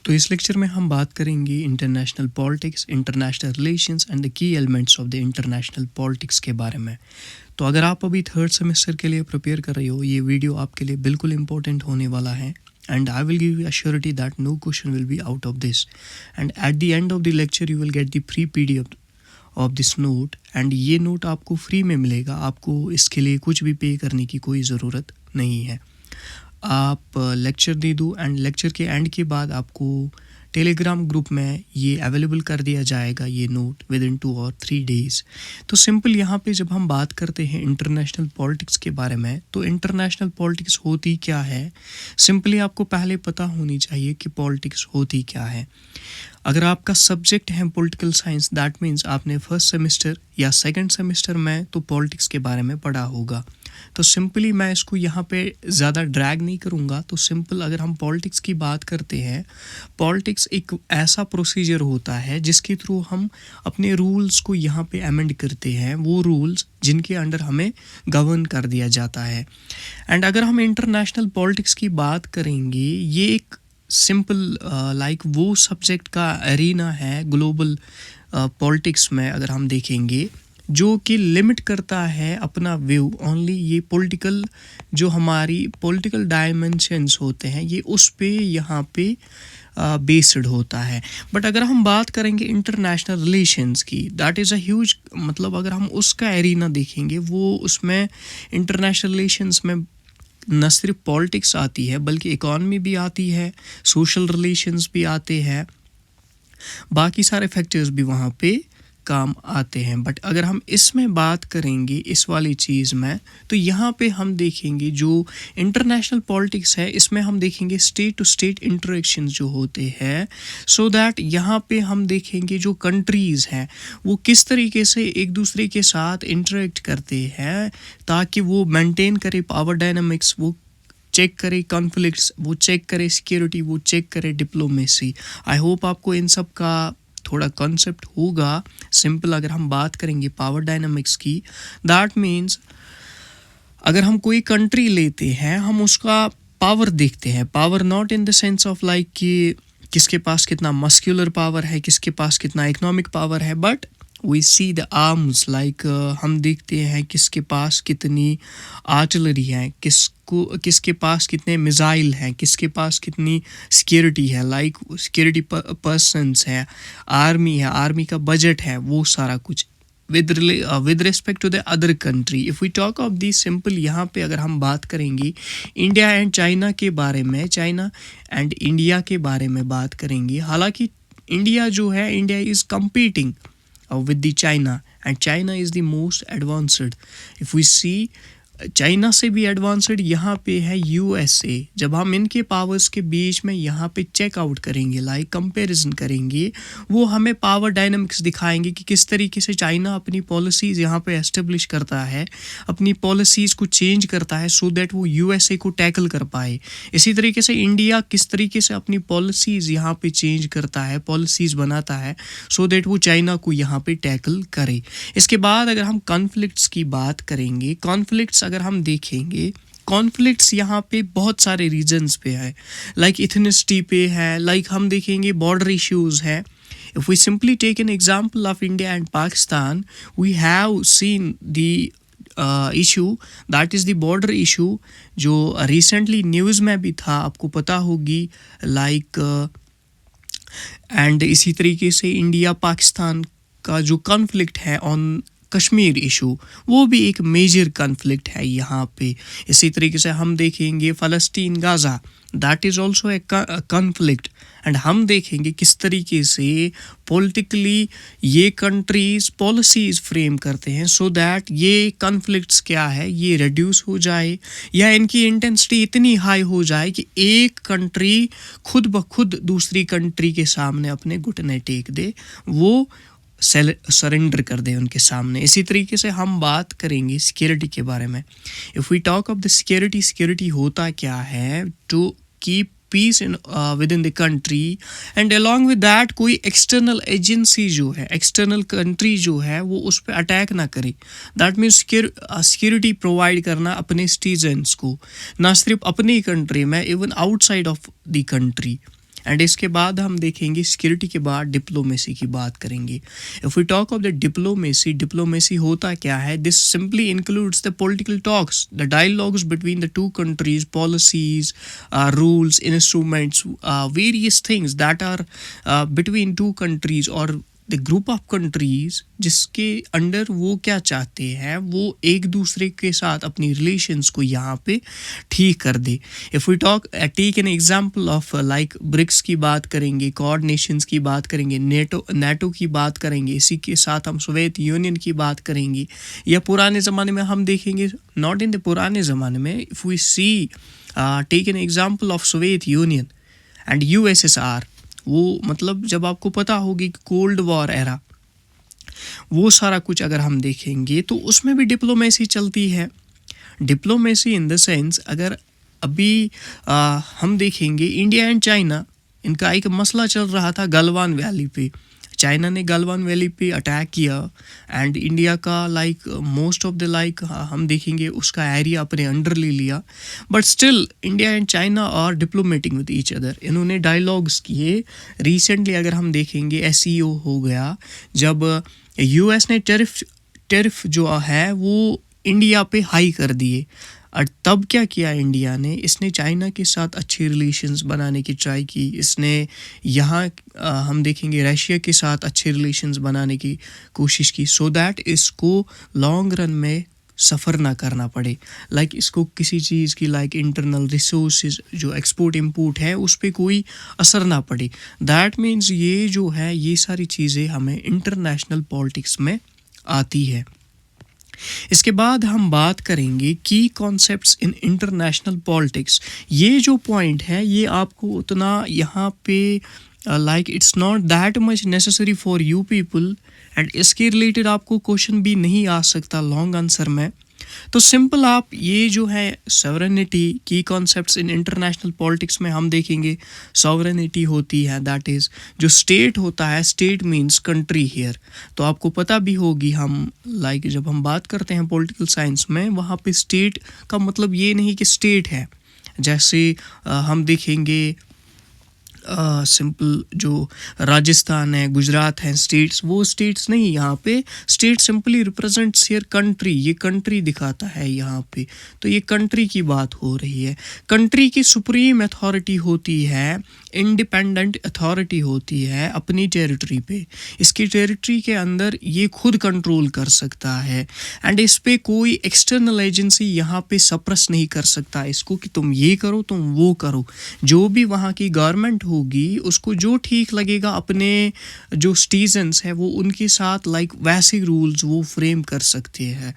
तो इस लेक्चर में हम बात करेंगे international politics, international relations and the key elements of the international politics के बारे में। तो अगर आप अभी थर्ड सेमेस्टर के लिए प्रिपेयर कर रहे हो, ये वीडियो आपके लिए बिल्कुल इंपॉर्टेंट होने वाला है। And I will give you assurity that no question will be out of this. And at the end of the lecture you will get the free PDF of this note. And ये note आपको free में मिलेगा, आपको इसके लिए कुछ भी पे करने की कोई ज़रूरत नहीं है। आप लेक्चर दे दो एंड लेक्चर के एंड के बाद आपको टेलीग्राम ग्रुप में ये अवेलेबल कर दिया जाएगा, ये नोट विद इन 2 और 3 डेज़। तो सिंपल यहाँ पे जब हम बात करते हैं इंटरनेशनल पॉलिटिक्स के बारे में, तो इंटरनेशनल पॉलिटिक्स होती क्या है, सिंपली आपको पहले पता होनी चाहिए कि पॉलिटिक्स होती क्या है। अगर आपका सब्जेक्ट है पॉलिटिकल साइंस, दैट मीन्स आपने फर्स्ट सेमेस्टर या सेकंड सेमेस्टर में तो पॉलिटिक्स के बारे में पढ़ा होगा। तो सिंपली मैं इसको यहाँ पे ज़्यादा ड्रैग नहीं करूँगा। तो सिंपल अगर हम पॉलिटिक्स की बात करते हैं, पॉलिटिक्स एक ऐसा प्रोसीजर होता है जिसके थ्रू हम अपने रूल्स को यहाँ पे अमेंड करते हैं, वो रूल्स जिनके अंडर हमें गवर्न कर दिया जाता है। एंड अगर हम इंटरनेशनल पॉलिटिक्स की बात करेंगे, ये एक सिंपल लाइक वो सब्जेक्ट का एरिना है ग्लोबल पॉलिटिक्स में अगर हम देखेंगे, जो कि लिमिट करता है अपना व्यू ओनली ये पॉलिटिकल, जो हमारी पॉलिटिकल डायमेंशंस होते हैं ये उस पे यहाँ पे बेस्ड होता है। बट अगर हम बात करेंगे इंटरनेशनल रिलेशंस की, दैट इज़ अ ह्यूज, मतलब अगर हम उसका एरिना देखेंगे, वो उसमें इंटरनेशनल रिलेशंस में न सिर्फ पॉलिटिक्स आती है बल्कि इकॉनमी भी आती है, सोशल रिलेशंस भी आते हैं, बाकी सारे फैक्टर्स भी वहाँ पे काम आते हैं। बट अगर हम इसमें बात करेंगे इस वाली चीज़ में, तो यहाँ पे हम देखेंगे जो इंटरनेशनल पॉलिटिक्स है, इसमें हम देखेंगे स्टेट टू स्टेट इंटरेक्शंस जो होते हैं, सो दैट यहाँ पे हम देखेंगे जो कंट्रीज़ हैं वो किस तरीके से एक दूसरे के साथ इंटरेक्ट करते हैं ताकि वो मेंटेन करे पावर डायनामिक्स, वो चेक करे कॉन्फ्लिक्ट्स, वो चेक करे सिक्योरिटी, वो चेक करे डिप्लोमेसी। आई होप आपको इन सब का थोड़ा कॉन्सेप्ट होगा। सिंपल अगर हम बात करेंगे पावर डायनामिक्स की, दैट मीन्स अगर हम कोई कंट्री लेते हैं, हम उसका पावर देखते हैं। Power not in the sense of like कि किसके पास कितना मस्कुलर पावर है, किसके पास कितना इकोनॉमिक पावर है, but we see the arms, like हम देखते हैं किसके पास कितनी आर्टिलरी है, किसके पास कितने मिसाइल हैं, किसके पास कितनी सिक्योरिटी है, लाइक सिक्योरिटी पर्सन्स है, आर्मी है, आर्मी का बजट है, वो सारा कुछ with respect to the other country. If we talk of the simple, यहाँ पे अगर हम बात करेंगे इंडिया एंड चाइना के बारे में, चाइना एंड इंडिया के बारे में बात करेंगे। हालांकि इंडिया जो है, India is competing with the China, and China is the most advanced. If we see, China से भी एडवांस्ड यहाँ पे है USA। जब हम इनके पावर्स के बीच में यहाँ पे चेकआउट करेंगे, लाइक कंपैरिजन करेंगे, वो हमें पावर डायनामिक्स दिखाएंगे कि किस तरीके से चाइना अपनी पॉलिसीज़ यहाँ पे एस्टेब्लिश करता है, अपनी पॉलिसीज़ को चेंज करता है सो दैट वो USA को टैकल कर पाए। इसी तरीके से इंडिया किस तरीके से अपनी पॉलिसीज़ यहाँ पे चेंज करता है, पॉलिसीज़ बनाता है सो दैट वो चाइना को यहाँ पे टैकल करे। इसके बाद अगर हम कॉन्फ्लिक्ट्स की बात करेंगे, कॉन्फ्लिक्ट्स अगर हम देखेंगे, कॉन्फ्लिक्ट्स यहाँ पे बहुत सारे रीजन्स पे है, लाइक इथनिसिटी पे है, लाइक हम देखेंगे बॉर्डर इश्यूज है। If we simply take an example of India and Pakistan, we have seen the issue, that is the border issue, जो रिसेंटली न्यूज़ में भी था, आपको पता होगी, लाइक एंड इसी तरीके से इंडिया पाकिस्तान का जो कॉन्फ्लिक्ट है ऑन कश्मीर इशू, वो भी एक मेजर कॉन्फ्लिक्ट है यहाँ पे। इसी तरीके से हम देखेंगे फ़लस्तीन Gaza, that is also a conflict. And हम देखेंगे किस तरीके से पॉलिटिकली ये कंट्रीज़ पॉलिसीज़ फ्रेम करते हैं सो दैट ये कॉन्फ्लिक्ट्स क्या है ये रिड्यूस हो जाए, या इनकी इंटेंसिटी इतनी हाई हो जाए कि एक कंट्री खुद ब खुद दूसरी कंट्री के सामने अपने घुटने टेक दे, वो सरेंडर कर दे उनके सामने। इसी तरीके से हम बात करेंगे सिक्योरिटी के बारे में। If we talk of the security, security होता क्या है, to keep peace in with in the country, and along with that कोई एक्सटर्नल एजेंसी जो है, एक्सटर्नल कंट्री जो है वो उस पर अटैक ना करे। दैट मीन्स सिक्योरिटी प्रोवाइड करना अपने सिटीजन्स को, ना सिर्फ अपनी कंट्री में, even outside of the country. And इसके बाद हम देखेंगे सिक्योरिटी के बाद डिप्लोमेसी की बात करेंगे। If we talk of the diplomacy, diplomacy होता क्या है? This simply includes the political talks, the dialogues between the two countries, policies, rules, instruments, various things that are between two countries और the group of countries, जिसके under वो क्या चाहते हैं, वो एक दूसरे के साथ अपनी रिलेशंस को यहाँ पे ठीक कर दे। If we take an example of like BRICS की बात करेंगे, कॉड नेशंस की बात करेंगे, नेटो की बात करेंगे, इसी के साथ हम सोवियत यूनियन की बात करेंगे, या पुराने ज़माने में हम देखेंगे, नॉट इन द पुराने ज़माने में, if we see take an example of Soviet Union and USSR, वो मतलब जब आपको पता होगी कोल्ड वॉर एरा, वो सारा कुछ अगर हम देखेंगे तो उसमें भी डिप्लोमेसी चलती है। डिप्लोमेसी इन द सेंस, अगर अभी हम देखेंगे इंडिया एंड चाइना, इनका एक मसला चल रहा था गलवान वैली पे। चाइना ने गलवान वैली पे अटैक किया एंड इंडिया का like most of the like हम देखेंगे उसका एरिया अपने अंडर ले लिया, but still India and China are diplomating with each other. इन्होंने डायलॉग्स किए। रिसेंटली अगर हम देखेंगे एसईओ हो गया, जब यूएस ने टेरिफ जो है वो इंडिया पे हाई कर दिए, और तब क्या किया इंडिया ने, इसने चाइना के साथ अच्छे रिलेशंस बनाने की ट्राई की। इसने यहाँ हम देखेंगे रशिया के साथ अच्छे रिलेशंस बनाने की कोशिश की, सो दैट इसको लॉन्ग रन में सफ़र ना करना पड़े, लाइक इसको किसी चीज़ की लाइक इंटरनल रिसोर्सेज जो एक्सपोर्ट इंपोर्ट है उस पर कोई असर ना पड़े। दैट मीन्स ये जो है, ये सारी चीज़ें हमें इंटरनेशनल पॉलिटिक्स में आती है। इसके बाद हम बात करेंगे की कॉन्सेप्ट्स इन इंटरनेशनल पॉलिटिक्स। ये जो पॉइंट है ये आपको उतना यहाँ पे like it's not that much necessary for you people, and इसके रिलेटेड आपको क्वेश्चन भी नहीं आ सकता लॉन्ग आंसर में। तो सिंपल आप ये जो है सॉवरेनिटी की कॉन्सेप्ट्स इन इंटरनेशनल पॉलिटिक्स में हम देखेंगे। सॉवरेनिटी होती है दैट इज़ जो स्टेट होता है, स्टेट मींस कंट्री हियर। तो आपको पता भी होगी, हम लाइक जब हम बात करते हैं पॉलिटिकल साइंस में, वहाँ पे स्टेट का मतलब ये नहीं कि स्टेट है। जैसे हम देखेंगे सिंपल जो राजस्थान है, गुजरात है, स्टेट्स, वो स्टेट्स नहीं। यहाँ पे state simply represents here country, ये कंट्री दिखाता है यहाँ पे। तो ये कंट्री की बात हो रही है। कंट्री की सुप्रीम अथॉरिटी होती है, इंडिपेंडेंट अथॉरिटी होती है अपनी टेरिटरी पे। इसकी टेरिटरी के अंदर ये खुद कंट्रोल कर सकता है, एंड इस पे कोई एक्सटर्नल एजेंसी यहाँ पे सप्रेस नहीं कर सकता इसको कि तुम ये करो, तुम वो करो। जो भी वहाँ की गवर्नमेंट होगी, उसको जो ठीक लगेगा अपने जो सिटीजन्स हैं वो उनके साथ लाइक वैसे रूल्स वो फ्रेम कर सकते हैं।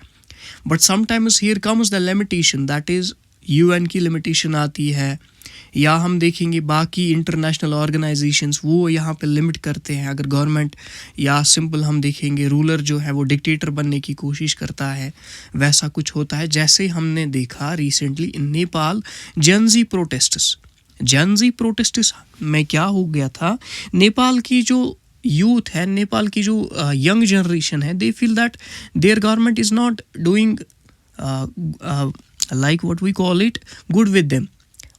But sometimes here comes the limitation, that is UN की लिमिटेशन आती है, या हम देखेंगे बाकी इंटरनेशनल ऑर्गेनाइजेशंस वो यहाँ पे लिमिट करते हैं। अगर गवर्नमेंट या सिंपल हम देखेंगे रूलर जो है वो डिक्टेटर बनने की कोशिश करता है, वैसा कुछ होता है। जैसे हमने देखा recently in Nepal Gen Z protests में क्या हो गया था, नेपाल की जो यूथ है, नेपाल की जो यंग जनरेशन है, they feel that their government is not doing like what we call it good with them.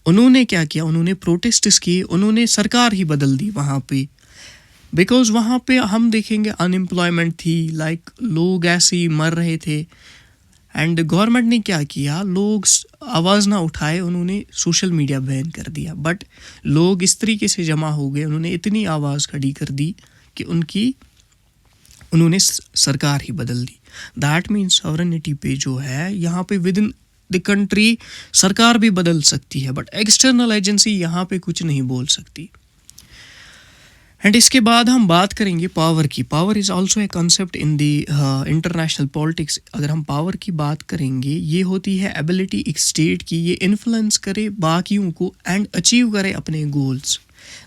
उन्होंने क्या किया, उन्होंने प्रोटेस्ट्स किए, उन्होंने सरकार ही बदल दी वहाँ पे, बिकॉज वहाँ पे हम देखेंगे अनएम्प्लॉयमेंट थी, लाइक लोग ऐसे ही मर रहे थे। एंड गवर्नमेंट ने क्या किया, लोग आवाज़ ना उठाए, उन्होंने सोशल मीडिया बैन कर दिया। बट लोग इस तरीके से जमा हो गए, उन्होंने इतनी आवाज़ खड़ी कर दी कि उन्होंने सरकार ही बदल दी। दैट मीन्स सॉवरेनिटी पे जो है यहाँ पे विद इन द कंट्री सरकार भी बदल सकती है, बट एक्सटर्नल एजेंसी यहाँ पे कुछ नहीं बोल सकती। एंड इसके बाद हम बात करेंगे पावर की। Power is also a concept in the international politics. अगर हम पावर की बात करेंगे, ये होती है एबिलिटी एक स्टेट की, ये इन्फ्लुएंस करे बाकियों को एंड अचीव करे अपने गोल्स।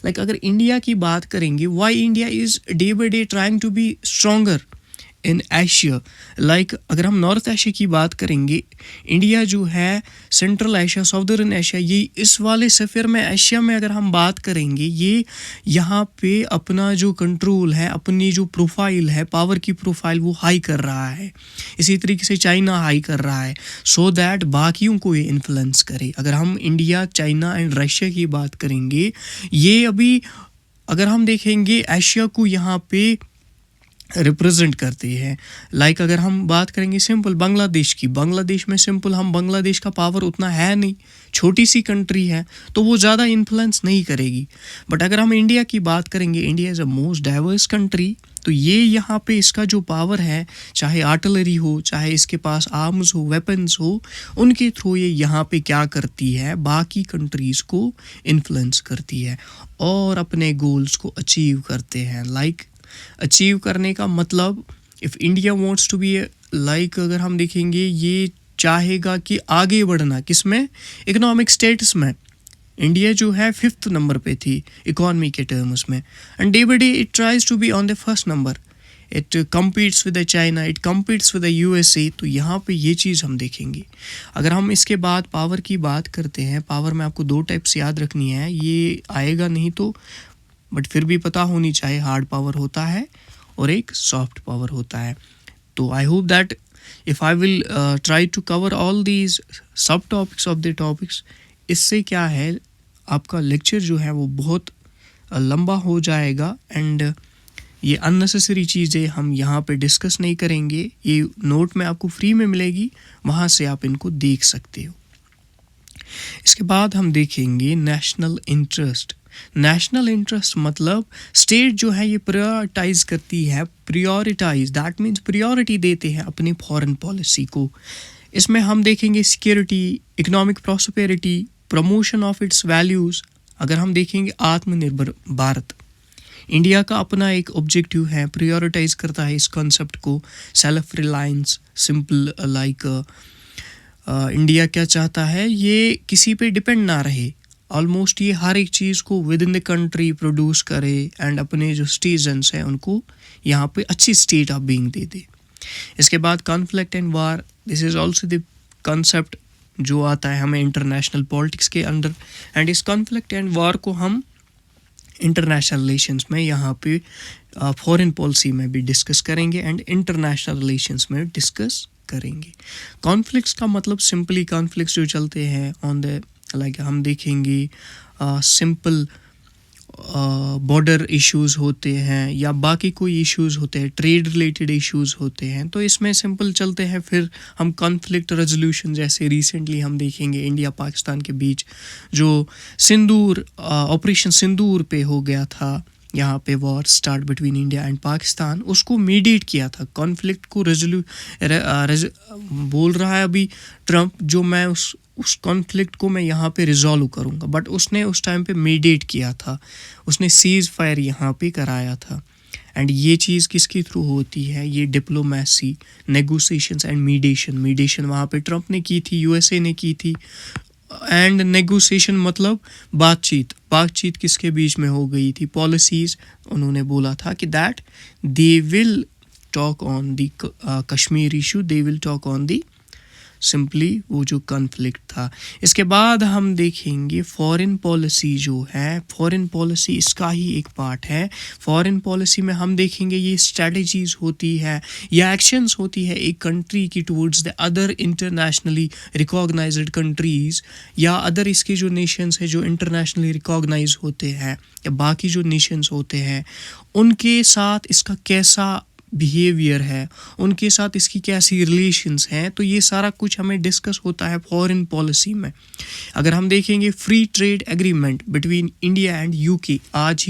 लाइक अगर इंडिया की बात करेंगे, why India is day by day trying to be stronger in Asia, like अगर हम नॉर्थ एशिया की बात करेंगे, इंडिया जो है सेंट्रल एशिया, साउदर्न एशिया, ये इस वाले सफ़र में एशिया में अगर हम बात करेंगे, ये यहाँ पे अपना जो कंट्रोल है, अपनी जो प्रोफाइल है, पावर की प्रोफाइल वो हाई कर रहा है। इसी तरीके से चाइना हाई कर रहा है सो दैट बाकियों को ये इन्फ्लुएंस करे। अगर हम इंडिया, चाइना एंड रशिया की बात करेंगे, ये अभी अगर हम देखेंगे एशिया को यहाँ पे रिप्रेजेंट करते हैं। लाइक अगर हम बात करेंगे सिंपल बांग्लादेश की, बांग्लादेश में सिंपल हम बांग्लादेश का पावर उतना है नहीं, छोटी सी कंट्री है तो वो ज़्यादा इन्फ्लुएंस नहीं करेगी। बट अगर हम इंडिया की बात करेंगे, India is a most diverse country, तो ये यहाँ पे इसका जो पावर है, चाहे आर्टिलरी हो, चाहे इसके पास आर्म्स हो, वेपन्स हो, उनके थ्रू ये यहाँ पे क्या करती है, बाकी कंट्रीज़ को इन्फ्लुएंस करती है और अपने गोल्स को अचीव करते हैं। लाइक अचीव करने का मतलब, if India wants to be like, अगर हम देखेंगे ये चाहेगा कि आगे बढ़ना किस में, इकोनॉमिक स्टेटस में। इंडिया जो है 5th नंबर पे थी इकॉनमी के टर्म्स में, and day by day it tries to be on the first number. It competes with the China, it competes with the USA. तो यहाँ पे ये चीज़ हम देखेंगे। अगर हम इसके बाद पावर की बात करते हैं, पावर में आपको 2 टाइप्स याद रखनी है, ये आएगा नहीं तो बट फिर भी पता होनी चाहिए, हार्ड पावर होता है और एक सॉफ्ट पावर होता है। तो I hope that if I will try to cover all these सब टॉपिक्स ऑफ द टॉपिक्स, इससे क्या है आपका लेक्चर जो है वो बहुत लंबा हो जाएगा एंड ये अननेसेसरी चीज़ें हम यहाँ पे डिस्कस नहीं करेंगे। ये नोट में आपको फ्री में मिलेगी, वहाँ से आप इनको देख सकते हो। इसके बाद हम देखेंगे नेशनल इंटरेस्ट। नेशनल इंटरेस्ट मतलब स्टेट जो है ये प्रायोरिटाइज करती है, प्रायोरिटाइज दैट मीन्स प्रायोरिटी देते हैं अपनी फॉरेन पॉलिसी को। इसमें हम देखेंगे security, economic prosperity, promotion of its values. अगर हम देखेंगे आत्मनिर्भर भारत, इंडिया का अपना एक ऑब्जेक्टिव है, प्रायोरिटाइज करता है इस कॉन्सेप्ट को, self reliance. Simple like India क्या चाहता है, ये किसी पे डिपेंड ना रहे, ऑलमोस्ट ये हर एक चीज़ को with in the country produce करे एंड अपने जो सिटीजन्स हैं उनको यहाँ पे अच्छी स्टेट ऑफ बीइंग दे दे। इसके बाद conflict and war, this is also the concept जो आता है हमें इंटरनेशनल पॉलिटिक्स के अंडर, एंड इस कॉन्फ्लिक्ट एंड वार को हम इंटरनेशनल रिलेशंस में यहाँ पे फॉरेन पॉलिसी में भी डिस्कस करेंगे एंड इंटरनेशनल रिलेशंस में डिस्कस करेंगे। कॉन्फ्लिक्ट्स का मतलब सिंपली कॉन्फ्लिक्ट्स जो चलते हैं ऑन द लाइक हम देखेंगे सिंपल बॉर्डर इश्यूज़ होते हैं या बाकी कोई इश्यूज़ होते हैं, ट्रेड रिलेटेड इश्यूज़ होते हैं, तो इसमें सिंपल चलते हैं। फिर हम कॉन्फ्लिक्ट रेजोल्यूशन, जैसे रिसेंटली हम देखेंगे इंडिया पाकिस्तान के बीच जो सिंदूर ऑपरेशन सिंदूर पे हो गया था, यहाँ पे war start between India and Pakistan, उसको मीडिएट किया था। कॉन्फ्लिक्ट को बोल रहा है अभी ट्रंप, जो मैं उस कॉन्फ्लिक्ट को मैं यहाँ पे रिजॉल्व करूँगा, बट उसने उस टाइम पे मीडिएट किया था, उसने सीज़ फायर यहाँ पे कराया था। एंड ये चीज़ किसके थ्रू होती है, ये डिप्लोमेसी, नेगोशिएशंस एंड मीडिएशन वहाँ पे ट्रंप ने की थी, यूएसए ने की थी। एंड नेगोशिएशन मतलब बातचीत किसके बीच में हो गई थी, पॉलिसीज़। उन्होंने बोला था कि that they will talk on the Kashmir issue, they will talk on the simply वो जो कॉन्फ्लिक्ट था। इसके बाद हम देखेंगे फॉरेन पॉलिसी जो है, फॉरेन पॉलिसी इसका ही एक पार्ट है। फॉरेन पॉलिसी में हम देखेंगे ये स्ट्रेटजीज होती है या एक्शंस होती है एक कंट्री की towards the other internationally recognised countries या अदर इसके जो नेशंस है जो इंटरनेशनली रिकॉग्नाइज होते हैं या बाकी जो नेशंस होते हैं उनके साथ इसका कैसा बिहेवियर है, उनके साथ इसकी कैसी रिलेशंस हैं। तो ये सारा कुछ हमें डिस्कस होता है फॉरेन पॉलिसी में। अगर हम देखेंगे free trade agreement between India and UK, आज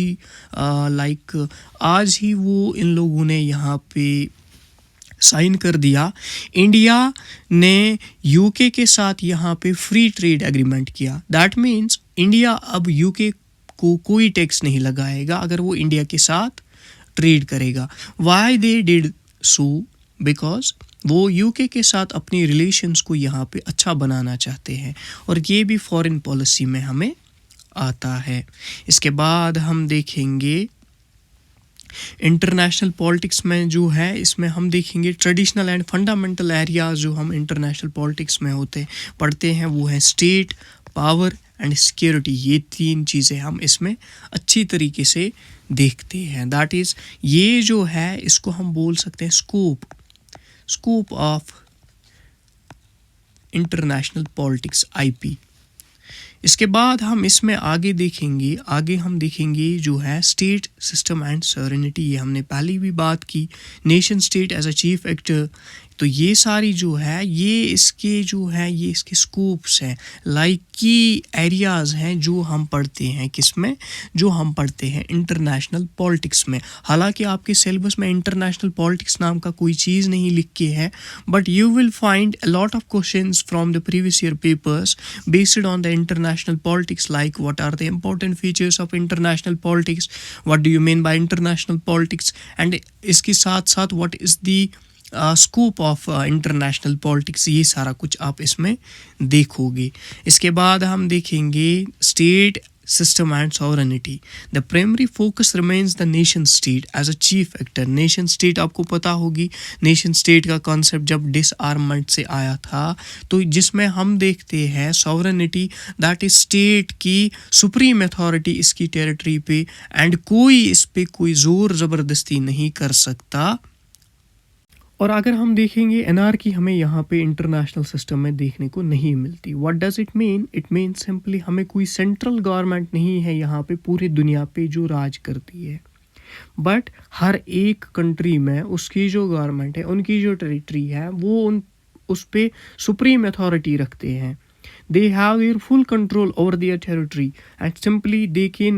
ही वो इन लोगों ने यहाँ पे साइन कर दिया। इंडिया ने यूके के साथ यहाँ पे फ्री ट्रेड एग्रीमेंट किया। दैट मीन्स इंडिया अब यूके को कोई टैक्स नहीं लगाएगा अगर वो इंडिया के साथ ट्रेड करेगा। Why they did so, because वो यूके के साथ अपनी रिलेशंस को यहाँ पे अच्छा बनाना चाहते हैं और ये भी फॉरेन पॉलिसी में हमें आता है। इसके बाद हम देखेंगे इंटरनेशनल पॉलिटिक्स में जो है इसमें हम देखेंगे ट्रेडिशनल एंड फंडामेंटल एरियाज जो हम इंटरनेशनल पॉलिटिक्स में पढ़ते हैं वो है स्टेट, पावर एंड सिक्योरिटी। ये 3 चीज़ें हम इसमें अच्छी तरीके से देखते हैं। दैट इज़ ये जो है इसको हम बोल सकते हैं scope of international politics IP. इसके बाद हम इसमें आगे हम देखेंगे जो है स्टेट सिस्टम एंड सॉवरेनिटी। ये हमने पहले भी बात की, nation state as a chief actor. तो ये सारी जो है ये इसके स्कोप्स हैं, लाइक की एरियाज़ हैं जो हम पढ़ते हैं किसमें, जो हम पढ़ते हैं इंटरनेशनल पॉलिटिक्स में। हालांकि आपके सिलेबस में इंटरनेशनल पॉलिटिक्स नाम का कोई चीज़ नहीं लिख के है, but you will find a lot of questions from the previous year papers based on the international politics, like what are the important features of international politics, what do you mean by international politics, and इसके साथ साथ what is the scope of international politics. ये सारा कुछ आप इसमें देखोगे। इसके बाद हम देखेंगे state system and sovereignty. The primary focus remains the nation state as a chief actor. Nation state आपको पता होगी, नेशन स्टेट का कॉन्सेप्ट जब डिसआर्ममेंट से आया था, तो जिसमें हम देखते हैं सॉवरेनिटी दैट इज स्टेट की सुप्रीम अथॉरिटी इसकी टेरिटरी पे, एंड कोई इस पे कोई ज़ोर ज़बरदस्ती नहीं कर सकता। और अगर हम देखेंगे एनआरकी हमें यहाँ पे इंटरनेशनल सिस्टम में देखने को नहीं मिलती। What does it mean? It mean simply हमें कोई सेंट्रल गवर्नमेंट नहीं है यहाँ पे पूरी दुनिया पे जो राज करती है, बट हर एक कंट्री में उसकी जो गवर्नमेंट है, उनकी जो टेरिटरी है, वो उस पे सुप्रीम अथॉरिटी रखते हैं। They have their full control over their territory, and simply they can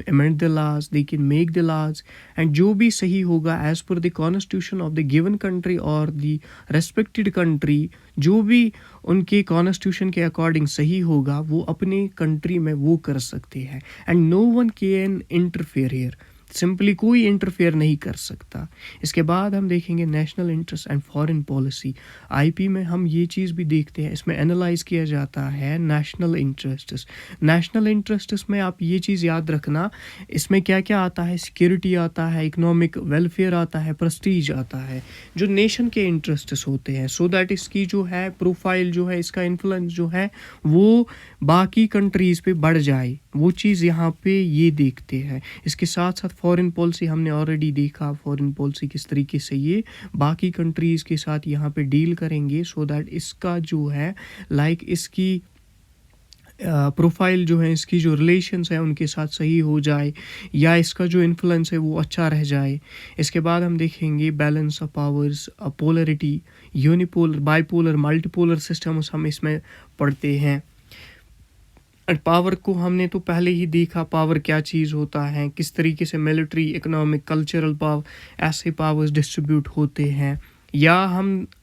amend the laws, they can make the laws, and जो भी सही होगा as per the constitution of the given country or the respected country, जो भी उनके constitution के according सही होगा वो अपने country में वो कर सकते हैं, and no one can interfere here. Simply कोई इंटरफेयर नहीं कर सकता। इसके बाद हम देखेंगे national interest and foreign policy. IP में हम ये चीज़ भी देखते हैं, इसमें एनालाइज किया जाता है नेशनल इंटरेस्ट्स। नेशनल इंटरेस्ट्स में आप ये चीज़ याद रखना, इसमें क्या क्या आता है, सिक्योरिटी आता है, इकोनॉमिक वेलफेयर आता है, प्रेस्टीज आता है, जो नेशन के इंटरेस्ट्स होते हैं, सो दैट इसकी जो है प्रोफाइल जो है, इसका इन्फ्लुएंस जो है वो बाकी कंट्रीज़ पे बढ़ जाए, वो चीज़ यहाँ पे ये देखते हैं। इसके साथ साथ फॉरेन पॉलिसी हमने ऑलरेडी देखा, फॉरेन पॉलिसी किस तरीके से ये बाकी कंट्रीज़ के साथ यहाँ पे डील करेंगे, सो दैट इसका जो है लाइक इसकी प्रोफाइल जो है, इसकी जो रिलेशंस है उनके साथ सही हो जाए, या इसका जो इन्फ्लुएंस है वो अच्छा रह जाए। इसके बाद हम देखेंगे balance of powers, polarity, unipolar, bipolar, multipolar systems हम इसमें पढ़ते हैं। पावर को हमने तो पहले ही देखा, पावर क्या चीज़ होता है, किस तरीके से मिलिट्री, इकोनॉमिक, कल्चरल पावर, ऐसे पावर्स डिस्ट्रीब्यूट होते हैं। या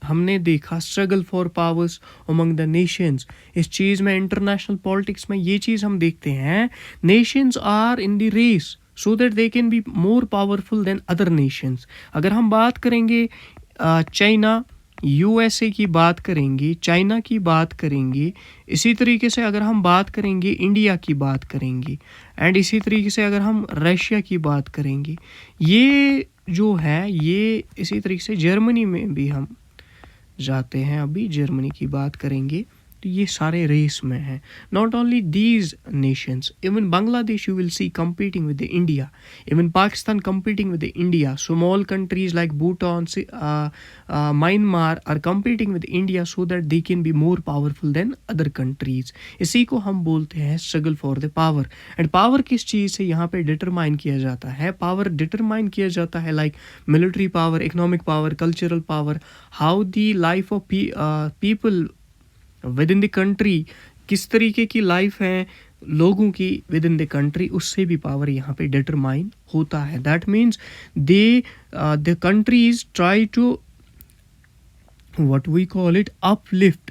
हमने देखा struggle for powers among the Nations. इस चीज़ में इंटरनेशनल पॉलिटिक्स में ये चीज़ हम देखते हैं, nations are in the race so that they can be more powerful than other nations. अगर हम बात करेंगे चाइना, यूएसए की बात करेंगे, चाइना की बात करेंगे, इसी तरीके से अगर हम बात करेंगे इंडिया की बात करेंगे, एंड इसी तरीके से अगर हम रशिया की बात करेंगे, ये जो है ये इसी तरीके से जर्मनी में भी हम जाते हैं, अभी जर्मनी की बात करेंगे, तो ये सारे रेस में हैं। Not only these Nations, even Bangladesh you will see competing with the India, even Pakistan competing with the India, small countries like Bhutan, Myanmar are competing with India so that they can be more powerful than other countries. इसी को हम बोलते हैं struggle for the power. And power किस चीज़ से यहाँ पे determine किया जाता है? पावर डिटरमाइन किया जाता है like military power, economic power, cultural power, how the life of people with in the country, किस तरीके की लाइफ है लोगों की विद इन द कंट्री, उससे भी पावर यहाँ पे डिटरमाइन होता है। That means the countries try to what we call it uplift,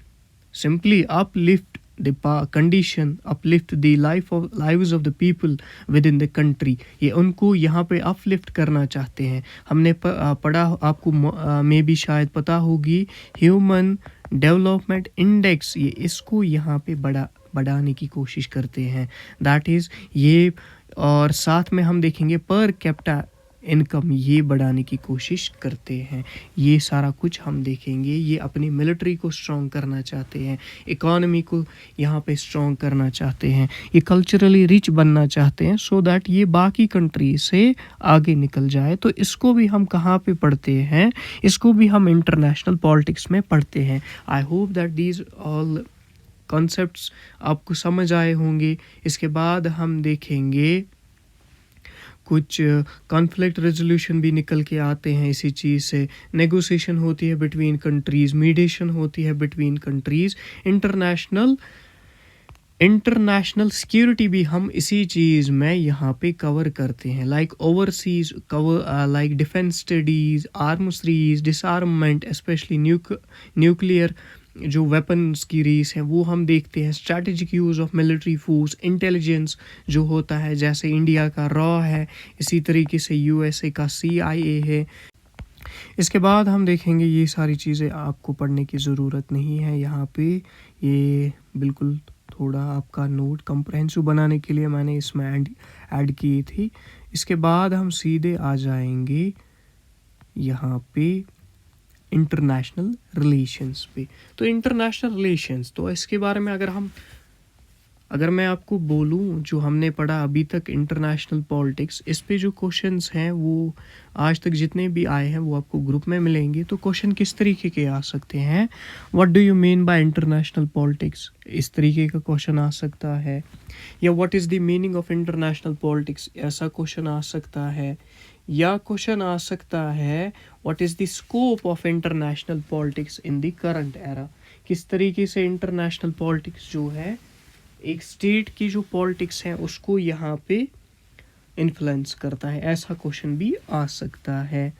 simply uplift the condition, uplift the lives of the people within the country. ये उनको यहाँ पे uplift करना चाहते हैं। हमने पढ़ा, आपको में भी शायद पता होगी, ह्यूमन डेवलपमेंट इंडेक्स, ये इसको यहाँ पे बढ़ाने की कोशिश करते हैं। दैट इज़ ये और साथ में हम देखेंगे पर कैपिटा इनकम ये बढ़ाने की कोशिश करते हैं। ये सारा कुछ हम देखेंगे। ये अपनी मिलिट्री को स्ट्रॉन्ग करना चाहते हैं, इकॉनमी को यहाँ पे स्ट्रॉन्ग करना चाहते हैं, ये कल्चरली रिच बनना चाहते हैं सो दैट ये बाकी कंट्री से आगे निकल जाए। तो इसको भी हम कहाँ पे पढ़ते हैं? इसको भी हम इंटरनेशनल पॉलिटिक्स में पढ़ते हैं। आई hope that these all concepts आपको समझ आए होंगे। इसके बाद हम देखेंगे कुछ कॉन्फ्लिक्ट रेजोल्यूशन भी निकल के आते हैं इसी चीज़ से। नेगोशिएशन होती है बिटवीन कंट्रीज़, मीडिएशन होती है बिटवीन कंट्रीज़, इंटरनेशनल सिक्योरिटी भी हम इसी चीज़ में यहाँ पे कवर करते हैं। Like overseas cover, like defence studies, arms race, disarmament, specially nuclear जो वेपन्स की रेस है वो हम देखते हैं। Strategic use of military force, intelligence जो होता है, जैसे इंडिया का रॉ है, इसी तरीके से यूएसए का CIA है। इसके बाद हम देखेंगे ये सारी चीज़ें आपको पढ़ने की ज़रूरत नहीं है यहाँ पे, ये बिल्कुल थोड़ा आपका नोट कंप्रहेंसिव बनाने के लिए मैंने इसमें ऐड की थी। इसके बाद हम सीधे आ जाएंगे यहाँ पे इंटरनेशनल रिलेशंस पे। तो इंटरनेशनल रिलेशंस, तो इसके बारे में अगर मैं आपको बोलूं जो हमने पढ़ा अभी तक इंटरनेशनल पॉलिटिक्स, इस पे जो क्वेश्चंस हैं वो आज तक जितने भी आए हैं वो आपको ग्रुप में मिलेंगे। तो क्वेश्चन किस तरीके के आ सकते हैं? What do you mean by international politics, इस तरीके का क्वेश्चन आ सकता है। या what is the meaning of international politics, ऐसा क्वेश्चन आ सकता है। या क्वेश्चन आ सकता है what is the scope of international politics in the current era, किस तरीके से इंटरनेशनल पॉलिटिक्स जो है एक स्टेट की जो पॉलिटिक्स है उसको यहाँ पे इन्फ्लुएंस करता है। ऐसा क्वेश्चन भी आ सकता है।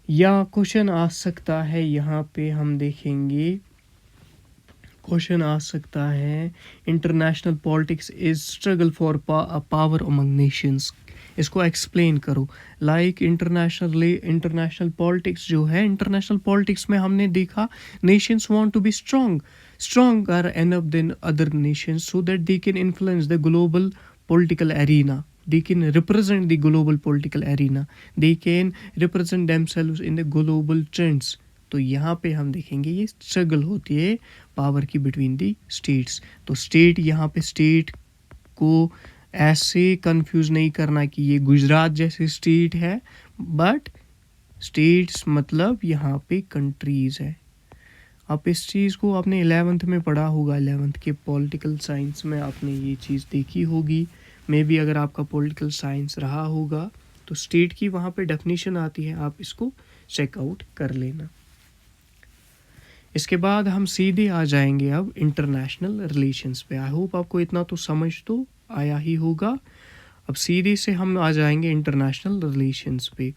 या क्वेश्चन आ सकता है यहाँ पे हम देखेंगे, क्वेश्चन आ सकता है international politics is struggle for power among nations, इसको एक्सप्लेन करो। लाइक इंटरनेशनल पॉलिटिक्स जो है, इंटरनेशनल पॉलिटिक्स में हमने देखा nations want to be stronger enough than other nations so that they can influence the global political arena, they can represent the global political arena, they can represent themselves in the global trends। तो यहाँ पे हम देखेंगे ये struggle होती है power की between the states. तो स्टेट, यहाँ पे स्टेट को ऐसे कंफ्यूज नहीं करना कि ये गुजरात जैसे स्टेट है, बट स्टेट्स मतलब यहाँ पे कंट्रीज है। आप इस चीज़ को आपने 11th में पढ़ा होगा, 11th के पॉलिटिकल साइंस में आपने ये चीज़ देखी होगी। मे बी अगर आपका पॉलिटिकल साइंस रहा होगा तो स्टेट की वहाँ पे डेफिनेशन आती है, आप इसको चेकआउट कर लेना। इसके बाद हम सीधे आ जाएंगे अब इंटरनेशनल रिलेशंस पे। आई होप आपको इतना तो समझ तो आया ही होगा। अब सीधे से हम आ जाएंगे इंटरनेशनल रिलेशंस पे,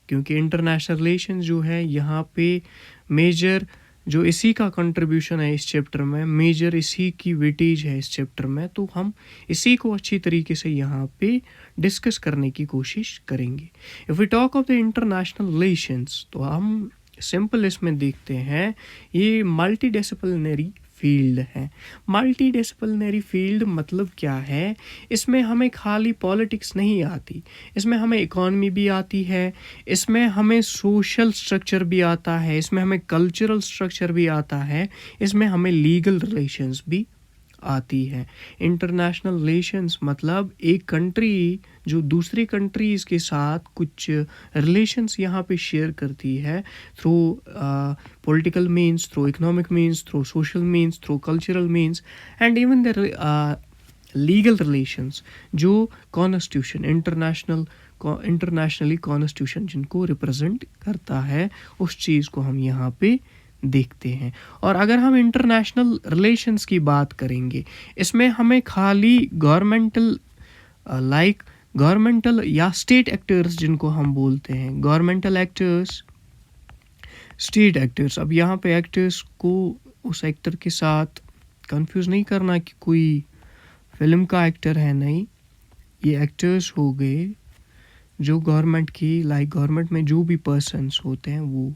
क्योंकि इंटरनेशनल रिलेशंस जो है यहाँ पे मेजर जो इसी का कंट्रीब्यूशन है इस चैप्टर में, मेजर इसी की वेटेज है इस चैप्टर में, तो हम इसी को अच्छी तरीके से यहाँ पे डिस्कस करने की कोशिश करेंगे। If we talk of the international relations, तो हम सिंपल इसमें देखते हैं ये मल्टी डिसिप्लिनरी फील्ड है। मल्टी डिसिप्लिनरी फील्ड मतलब क्या है? इसमें हमें खाली पॉलिटिक्स नहीं आती, इसमें हमें इकॉनमी भी आती है, इसमें हमें सोशल स्ट्रक्चर भी आता है, इसमें हमें कल्चरल स्ट्रक्चर भी आता है, इसमें हमें लीगल रिलेशंस भी आती है। इंटरनेशनल रिलेशंस मतलब एक कंट्री जो दूसरी कंट्रीज़ के साथ कुछ रिलेशंस यहाँ पे शेयर करती है through political means, through economic means, through social means, through cultural means, and even the legal relations जो कॉन्स्टिट्यूशन इंटरनेशनली कॉन्स्टिट्यूशन जिनको रिप्रेजेंट करता है, उस चीज़ को हम यहाँ पे देखते हैं। और अगर हम इंटरनेशनल रिलेशंस की बात करेंगे, इसमें हमें खाली गवर्नमेंटल या स्टेट एक्टर्स जिनको हम बोलते हैं, गवर्नमेंटल एक्टर्स, स्टेट एक्टर्स। अब यहाँ पे एक्टर्स को उस एक्टर के साथ कंफ्यूज नहीं करना कि कोई फिल्म का एक्टर है, नहीं, ये एक्टर्स हो गए जो गवर्नमेंट की, लाइक गवर्नमेंट में जो भी पर्सन्स होते हैं वो।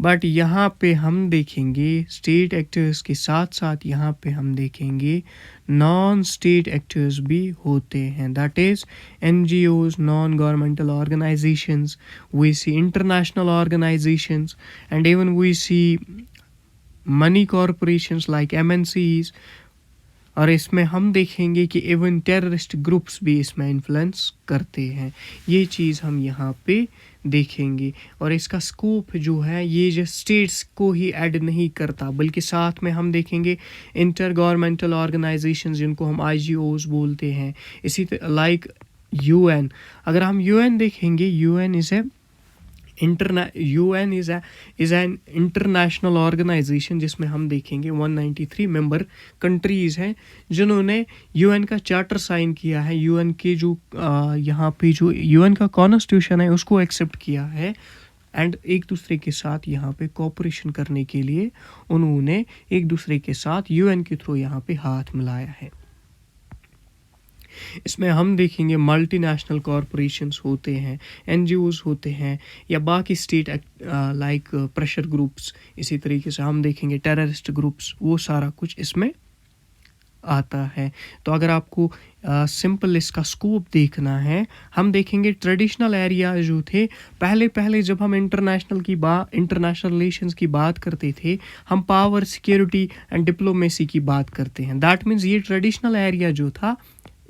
बट यहाँ पे हम देखेंगे स्टेट एक्टर्स के साथ साथ यहाँ पे हम देखेंगे नॉन स्टेट एक्टर्स भी होते हैं, that is NGOs, non governmental organisations, we see international organisations and even we see money corporations like MNCs। और इसमें हम देखेंगे कि इवन टेररिस्ट ग्रुप्स भी इसमें इन्फ्लुएंस करते हैं। ये चीज़ हम यहाँ पे देखेंगे। और इसका स्कोप जो है ये जो स्टेट्स को ही ऐड नहीं करता, बल्कि साथ में हम देखेंगे इंटर गवर्नमेंटल ऑर्गेनाइजेशंस जिनको हम IGOs बोलते हैं, इसी तरह लाइक UN। अगर हम UN देखेंगे, UN is an international organisation जिसमें हम देखेंगे 193 मेंबर कंट्रीज़ हैं जिन्होंने UN का चार्टर साइन किया है, UN के जो यहाँ पे जो UN का कॉन्स्टिट्यूशन है उसको एक्सेप्ट किया है एंड एक दूसरे के साथ यहाँ पे कोऑपरेशन करने के लिए उन्होंने एक दूसरे के साथ UN के थ्रू यहाँ पे हाथ मिलाया है। इसमें हम देखेंगे मल्टीनेशनल कॉरपोरेशंस होते हैं, NGOs होते हैं, या बाकी स्टेट लाइक प्रेशर ग्रुप्स, इसी तरीके से हम देखेंगे टेररिस्ट ग्रुप्स, वो सारा कुछ इसमें आता है। तो अगर आपको सिंपल इसका स्कोप देखना है, हम देखेंगे ट्रेडिशनल एरिया जो थे पहले जब हम इंटरनेशनल रिलेशंस की बात करते थे, हम पावर, सिक्योरिटी एंड डिप्लोमेसी की बात करते हैं। दैट मीन्स ये ट्रेडिशनल एरिया जो था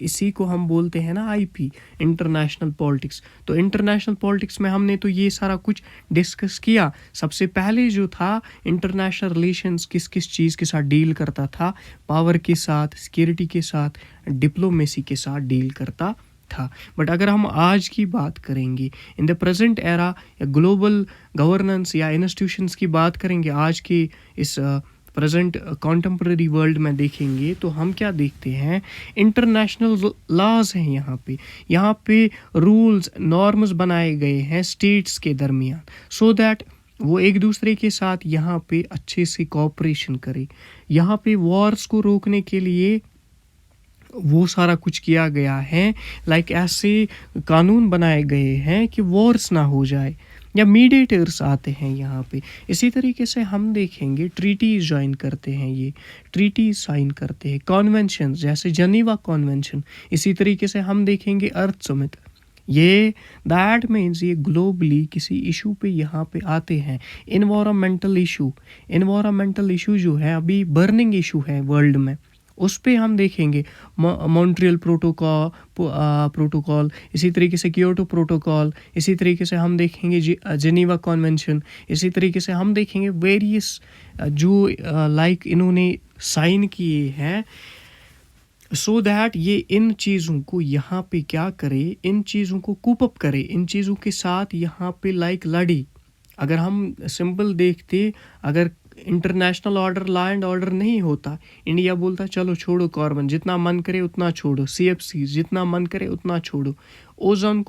इसी को हम बोलते हैं ना IP, इंटरनेशनल पॉलिटिक्स। तो इंटरनेशनल पॉलिटिक्स में हमने तो ये सारा कुछ डिस्कस किया। सबसे पहले जो था इंटरनेशनल रिलेशंस किस किस चीज़ के साथ डील करता था, पावर के साथ, सिक्योरिटी के साथ, डिप्लोमेसी के साथ डील करता था। बट अगर हम आज की बात करेंगे इन द प्रेजेंट एरा, या ग्लोबल गवर्नेंस या इंस्टीट्यूशंस की बात करेंगे आज के इस प्रेजेंट कॉन्टेम्प्रेरी वर्ल्ड में देखेंगे, तो हम क्या देखते हैं, इंटरनेशनल लॉज हैं यहाँ पे रूल्स, नॉर्म्स बनाए गए हैं स्टेट्स के दरमियान, सो दैट वो एक दूसरे के साथ यहाँ पे अच्छे से कोऑपरेशन करे। यहाँ पे वॉर्स को रोकने के लिए वो सारा कुछ किया गया है, लाइक ऐसे कानून बनाए गए हैं कि वॉर्स ना हो जाए, या मीडिएटर्स आते हैं यहाँ पे। इसी तरीके से हम देखेंगे ट्रीटीज ज्वाइन करते हैं, ये ट्रीटीज साइन करते हैं, कॉन्वेंशन जैसे जनीवा कॉन्वेंशन। इसी तरीके से हम देखेंगे अर्थ समिट, ये दैट मीन्स ये ग्लोबली किसी इशू पे यहाँ पे आते हैं। इन्वायरमेंटल इशू जो है अभी बर्निंग इशू है वर्ल्ड में, उस पे हम देखेंगे मॉन्ट्रियल प्रोटोकॉल, इसी तरीके से क्योटो प्रोटोकॉल, इसी तरीके से हम देखेंगे जेनीवा कॉन्वेंशन, इसी तरीके से हम देखेंगे वेरियस जो लाइक इन्होंने साइन किए हैं, सो दैट ये इन चीज़ों को यहाँ पे क्या करे, इन चीज़ों को कूप अप करे, इन चीज़ों के साथ यहाँ पे लाइक लड़ी। अगर हम सिंपल देखते, अगर international order, law and order नहीं होता, इंडिया बोलता चलो छोड़ो कार्बन, जितना मन करे उतना छोड़ो, CFC जितना मन करे उतना छोड़ो, ओजोन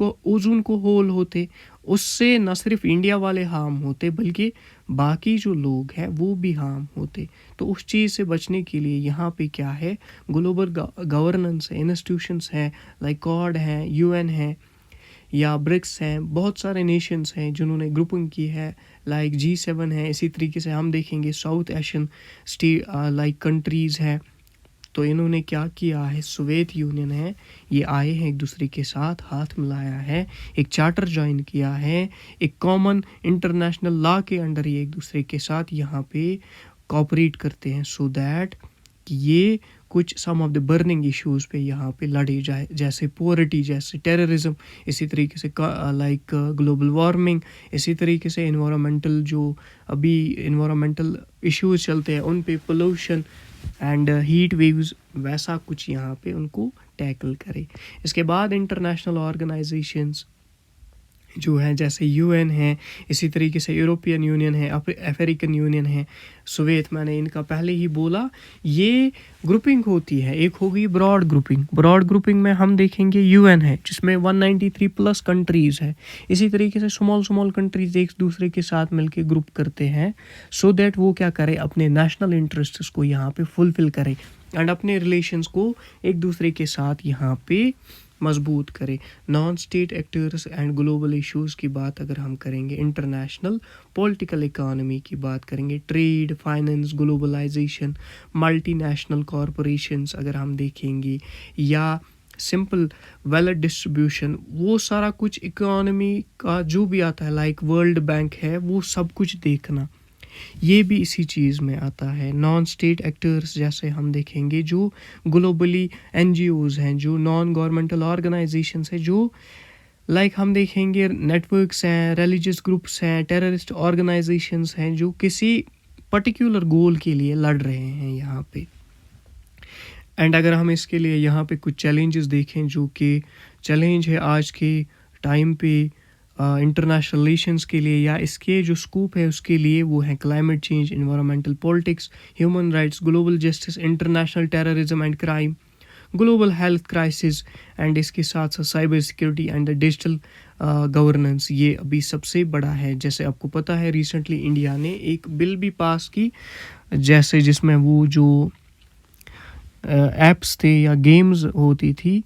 को होल होते, उससे न सिर्फ इंडिया वाले हार्म होते बल्कि बाकी जो लोग हैं वो भी हार्म होते। तो उस चीज़ से बचने के लिए यहाँ पे क्या है, ग्लोबल गवर्नेंस है, इंस्टीट्यूशंस हैं लाइक कॉड हैं, UN है, या ब्रिक्स हैं, बहुत सारे नेशंस हैं जिन्होंने ग्रुपिंग की है, लाइक G7 है। इसी तरीके से हम देखेंगे साउथ एशियन लाइक कंट्रीज़ हैं, तो इन्होंने क्या किया है, सोवियत यूनियन है, ये आए हैं एक दूसरे के साथ हाथ मिलाया है, एक चार्टर ज्वाइन किया है, एक कॉमन इंटरनेशनल लॉ के अंडर ये एक दूसरे के साथ यहाँ पे कोऑपरेट करते हैं, सो दैट कि ये कुछ सम ऑफ द बर्निंग इश्यूज़ पे यहाँ पे लड़े जाए, जैसे पोवर्टी, जैसे टेररिज्म, इसी तरीके से लाइक ग्लोबल वार्मिंग, इसी तरीके से इन्वायरमेंटल जो अभी इन्वायरमेंटल इश्यूज़ चलते हैं उन पे, पोल्यूशन एंड हीट वेव्स, वैसा कुछ यहाँ पे उनको टैकल करे। इसके बाद इंटरनेशनल ऑर्गेनाइजेशंस जो है जैसे UN है, इसी तरीके से यूरोपियन यूनियन है, अफ्रीकन यूनियन है, सोवियत, मैंने इनका पहले ही बोला, ये ग्रुपिंग होती है। एक होगी ब्रॉड ग्रुपिंग में हम देखेंगे UN है जिसमें 193 प्लस कंट्रीज़ है। इसी तरीके से स्मॉल कंट्रीज़ एक दूसरे के साथ मिलके ग्रुप करते हैं, सो दैट वो क्या करे, अपने नेशनल इंटरेस्ट्स को यहाँ पे फुलफिल करे एंड अपने रिलेशंस को एक दूसरे के साथ यहाँ पे मजबूत करे। Non state actors and global issues की बात अगर हम करेंगे, इंटरनेशनल पॉलिटिकल इकोनॉमी की बात करेंगे, trade, finance, globalisation, multinational corporations अगर हम देखेंगे, या सिंपल वेल्थ डिस्ट्रीब्यूशन, वो सारा कुछ इकोनॉमी का जो भी आता है, लाइक वर्ल्ड बैंक है, वो सब कुछ देखना, ये भी इसी चीज़ में आता है। नॉन स्टेट एक्टर्स जैसे हम देखेंगे, जो ग्लोबली एनजीओज़ हैं, जो नॉन गवर्नमेंटल ऑर्गेनाइजेशंस हैं, जो लाइक हम देखेंगे नेटवर्क्स हैं, रिलीजियस ग्रुप्स हैं, टेररिस्ट ऑर्गेनाइजेशंस हैं, जो किसी पर्टिकुलर गोल के लिए लड़ रहे हैं यहाँ पे। एंड अगर हम इसके लिए यहाँ पे कुछ चैलेंजेस देखें, जो कि चैलेंज है आज के टाइम पे इंटरनेशनल रिलेशंस के लिए, या इसके जो स्कूप है उसके लिए, वो है climate change, environmental politics, human rights, global justice, international terrorism and crime, global health crisis, and इसके साथ साथ cyber security and digital governance. ये अभी सबसे बड़ा है। जैसे आपको पता है, रिसेंटली इंडिया ने एक बिल भी पास की, जैसे जिसमें वो जो ऐप्स थे या गेम्स होती थी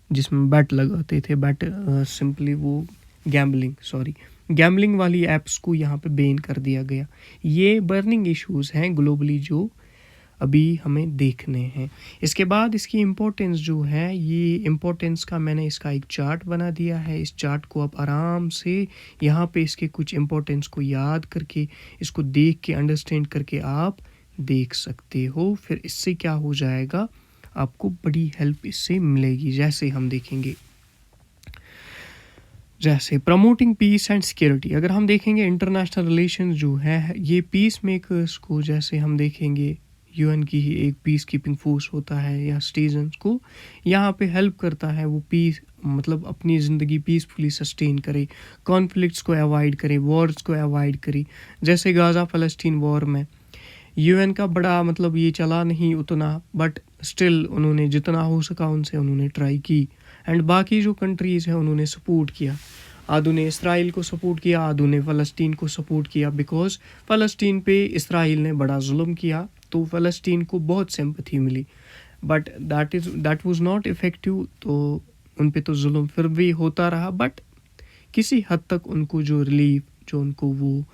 जिसमें बैट लगाते थे, बैट सिंपली वो गैम्बलिंग वाली ऐप्स को यहाँ पे बैन कर दिया गया। ये बर्निंग इश्यूज़ हैं ग्लोबली जो अभी हमें देखने हैं। इसके बाद इसकी इम्पोर्टेंस जो है, ये इम्पोर्टेंस का मैंने इसका एक चार्ट बना दिया है। इस चार्ट को आप आराम से यहाँ पे इसके कुछ इम्पोर्टेंस को याद करके, इसको देख के, अंडरस्टैंड करके आप देख सकते हो। फिर इससे क्या हो जाएगा, आपको बड़ी हेल्प इससे मिलेगी। जैसे हम देखेंगे, जैसे प्रमोटिंग पीस एंड सिक्योरिटी, अगर हम देखेंगे इंटरनेशनल रिलेशन जो है, ये पीस मेकर्स को, जैसे हम देखेंगे यूएन की ही एक पीस कीपिंग फोर्स होता है, या सिटीजन्स को यहाँ पे हेल्प करता है, वो पीस मतलब अपनी ज़िंदगी पीसफुली सस्टेन करे, कॉन्फ्लिक्ट्स को अवॉइड करे, वॉर्स को अवॉइड करे। जैसे गाज़ा फ़लस्तीन वॉर में यूएन का बड़ा मतलब ये चला नहीं उतना, बट स्टिल उन्होंने जितना हो सका उनसे उन्होंने ट्राई की। एंड बाकी जो कंट्रीज़ हैं उन्होंने सपोर्ट किया, आधों ने इसराइल को सपोर्ट किया, आधों ने फ़लस्तीन को सपोर्ट किया, बिकॉज फ़लस्तीन पे इसराइल ने बड़ा जुल्म किया, तो फ़लस्तीन को बहुत सिंपैथी मिली। But that was not effective, तो उन पे तो जुल्म फिर भी होता रहा, बट किसी हद तक उनको जो रिलीफ, जो उनको वो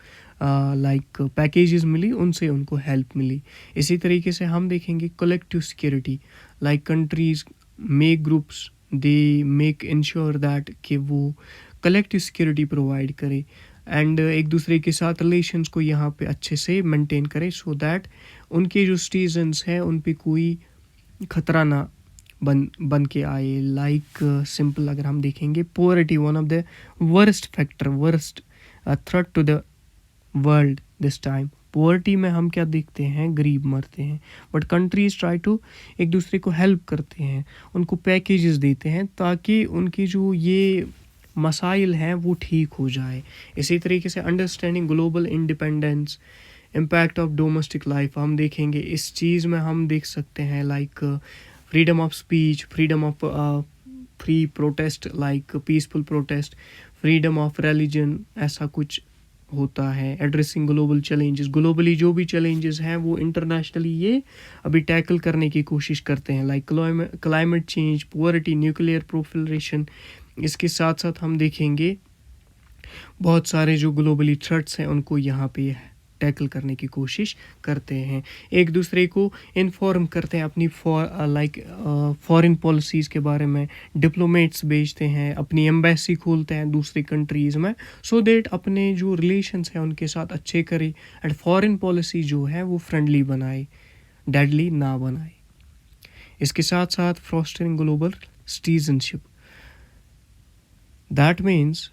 लाइक पैकेजेस मिली, उनसे उनको हेल्प मिली। इसी तरीके से हम देखेंगे collective security, like countries make groups, they make ensure that कि वो कलेक्टिव सिक्योरिटी प्रोवाइड करे, एंड एक दूसरे के साथ रिलेशंस को यहाँ पे अच्छे से मेंटेन करे, सो दैट उनके जो सिटीजन्स हैं उन पे कोई खतरा ना बन के आए। लाइक सिंपल अगर हम देखेंगे, poverty one of the worst threat to the world this time. Poverty में हम क्या देखते हैं, गरीब मरते हैं, बट कंट्रीज ट्राई टू एक दूसरे को हेल्प करते हैं, उनको पैकेजेस देते हैं, ताकि उनकी जो ये मसाइल हैं वो ठीक हो जाए। इसी तरीके से understanding global independence, impact of domestic life, हम देखेंगे इस चीज़ में हम देख सकते हैं, like freedom of speech, freedom of free protest, like peaceful protest, freedom of religion, ऐसा कुछ होता है। एड्रेसिंग ग्लोबल चैलेंजेस, ग्लोबली जो भी चैलेंजेस हैं वो इंटरनेशनली ये अभी टैकल करने की कोशिश करते हैं, like climate change, poverty, nuclear proliferation. इसके साथ साथ हम देखेंगे बहुत सारे जो ग्लोबली थ्रेट्स हैं उनको यहाँ पे टैकल करने की कोशिश करते हैं, एक दूसरे को इन्फॉर्म करते हैं अपनी फॉरेन पॉलिसीज़ के बारे में, डिप्लोमेट्स भेजते हैं, अपनी एम्बेसी खोलते हैं दूसरी कंट्रीज़ में, सो दैट अपने जो रिलेशंस हैं उनके साथ अच्छे करें, एंड फॉरेन पॉलिसी जो है वो फ्रेंडली बनाए, डेडली ना बनाए। इसके साथ साथ fostering global citizenship, that means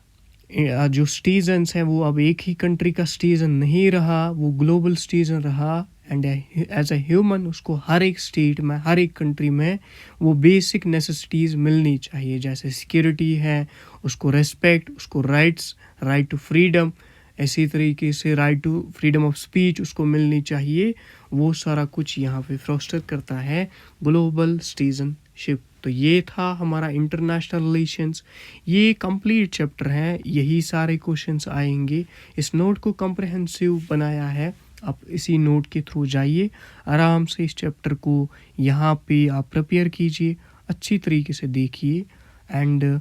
जो सिटीजन्स हैं वो अब एक ही कंट्री का सिटीज़न नहीं रहा, वो ग्लोबल सिटीज़न रहा, एंड एज ए ह्यूमन उसको हर एक स्टेट में, हर एक कंट्री में वो बेसिक नेसेसिटीज़ मिलनी चाहिए, जैसे सिक्योरिटी है, उसको रेस्पेक्ट, उसको राइट्स, राइट टू फ्रीडम, इसी तरीके से right to freedom of speech उसको मिलनी चाहिए। वो सारा कुछ यहाँ पे फोस्टर करता है ग्लोबल सिटीजनशिप। तो ये था हमारा इंटरनेशनल रिलेशंस, ये कंप्लीट चैप्टर है, यही सारे क्वेश्चंस आएंगे। इस नोट को कॉम्प्रिहेंसिव बनाया है, आप इसी नोट के थ्रू जाइए, आराम से इस चैप्टर को यहाँ पे आप प्रिपेयर कीजिए, अच्छी तरीके से देखिए एंड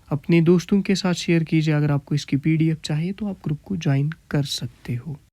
अपने दोस्तों के साथ शेयर कीजिए। अगर आपको इसकी PDF चाहिए तो आप ग्रुप को ज्वाइन कर सकते हो।